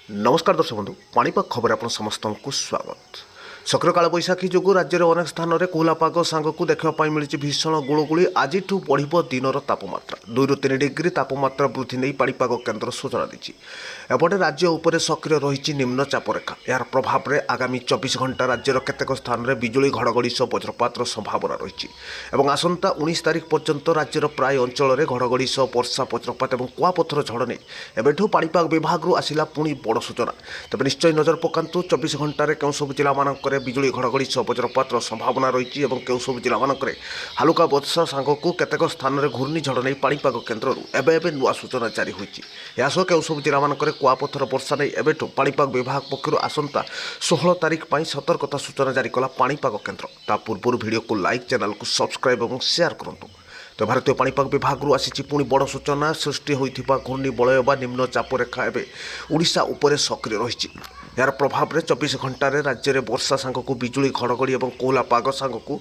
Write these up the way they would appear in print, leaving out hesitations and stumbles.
नमस्कार दर्शक बंधु पाणीपाग खबर आप समस्त को स्वागत। सक्रिय कालबैशाखी जो राज्य में अनेक स्थान में कोहला पाग सांगक देखा मिली भीषण गुड़गुड़ी आज बढ़ दिन तापमात्रा 2 ରୁ 3 डिग्री तापमात्रा वृद्धि नहीं पाणीपाग केन्द्र सूचना देती। एपटे राज्य उपर सक्रिय रही निम्नचाप रेखा यार प्रभाव में आगामी 24 घंटा राज्यर केतेक स्थान में बिजुली घड़घड़ी सह वज्रपातर संभावना रही और आसंता 19 तारिख पर्यंत राज्यर प्राय अंचल में घड़घड़ी सह वर्षा वज्रपात और कुआपथर झड़ नहीं एवं पाणीपाग विभाग आसला पुणी बड़ सूचना। तेज निश्चय नजर पकातु 24 घंटे क्यों सब जिला बिजुली घड़घड़ी सह वज्रपात संभावना रही और केउ सब जिला हालुका वर्षा सांगक केतेक स्थान में घूर्णिझड़ नहीं पाणीपाग केन्द्र एवं नुआ सूचना जारी होती। यासह केउ सब जिला कुआपथर वर्षा नहीं एवं पाणीपाग विभाग पक्षर आसंता 16 तारिख पर सतर्कता सूचना जारी कला पाणीपाग केन्द्र। ता पूर्व वीडियो को लाइक चैनल को सब्सक्राइब और शेयर करूँ। तो भारतीय पाणीपाग विभाग आसी पुणी बड़ सूचना सृष्टि होता घूर्णिबलय व निम्नचाप रेखा एवं ओडिशा उपर सक्रिय रही यार प्रभाव में 24 घंटे राज्य में वर्षा सांगक बिजुली घड़घड़ी और कोहला पाग सांगक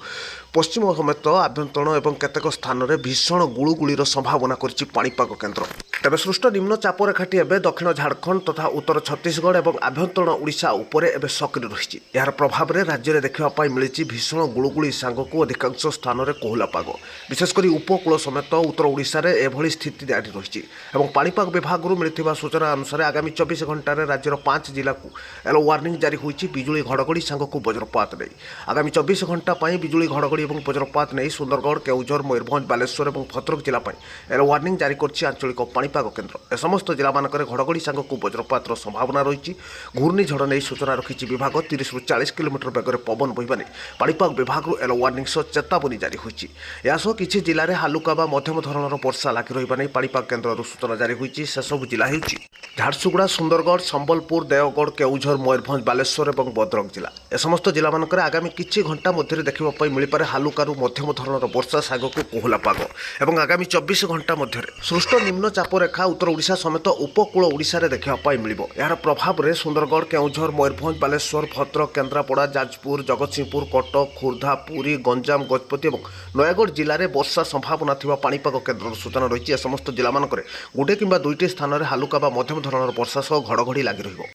पश्चिम समेत आभ्यंतरण और केतेक स्थान में भीषण गुड़गुड़ीर संभावना करिछि पाणीपाग केन्द्र। तेज सृष्ट निम्नचाप रेखाटी एवं दक्षिण झारखंड तथा उत्तर छत्तीसगढ़ और आभ्यंतरण ओडिशा उपर एवं सक्रिय रही यार प्रभाव में राज्य में देखा मिली भीषण गुड़गुड़ी सांगक अधिकांश स्थान में कोहला पाग विशेषकर उपकूल समेत उत्तर ओडिशा रे एभली स्थिति जारी रही और पाणीपाग विभाग मिलता सूचना अनुसार आगामी 24 घंटे राज्यर 5 जिला को येलो वार्निंग जारी होती बिजुली घड़घड़ी सांगक वज्रपात नहीं। आगामी 24 घंटा बिजुली घड़घड़ी और वज्रपात नहीं सुंदरगढ़ केउझर मयूरभंज बालेश्वर और भद्रक जिला येलो वार्निंग जारी कर आंचलिक पाणीपाग केन्द्र। ए समस्त जिला घड़घड़ी सांगक वज्रपात संभावना रही घूर्णिझड़ नहीं सूचना रखी विभाग 30 ରୁ 40 किलोमीटर बेगर पवन बहिबा नहीं पाणीपाग विभाग येलो वार्निंग सह चेतावनी जारी होती। यासह किसी जिले में हालुका व मध्यम धरणर वर्षा लगी रही नहीं पाणीपाग केन्द्र सूचना जारी होती। से सब जिला होती झारसुगुड़ा सुंदरगढ़ संबलपुर देवगढ़ केउझर मयूरभंज बालेश्वर और भद्रक जिला। ए समस्त जिला आगामी किछि घंटा मध्य देखा मिलपारे हालुकारु मध्यम धरणर वर्षा सांगक कोहला पाग और आगामी 24 घंटा मध्य सृष्ट निम्नचाप रेखा उत्तर ओडिशा समेत उपकूल ओडिशा रे देखा मिलिबो। यार प्रभाव में सुंदरगढ़ केउझर मयूरभंज बालेश्वर भद्रक केन्द्रापड़ा जाजपुर जगतसिंहपुर कटक खोर्धा पुरी गंजाम गजपति और नयगढ़ जिले में वर्षा संभावना थिबा पाणीपाग केन्द्र सूचना रही। समस्त जिला गोटे किंबा 2ଟି स्थान में हालुका व मध्यम धरणर वर्षा सह घड़घड़ी लगी रहिबो।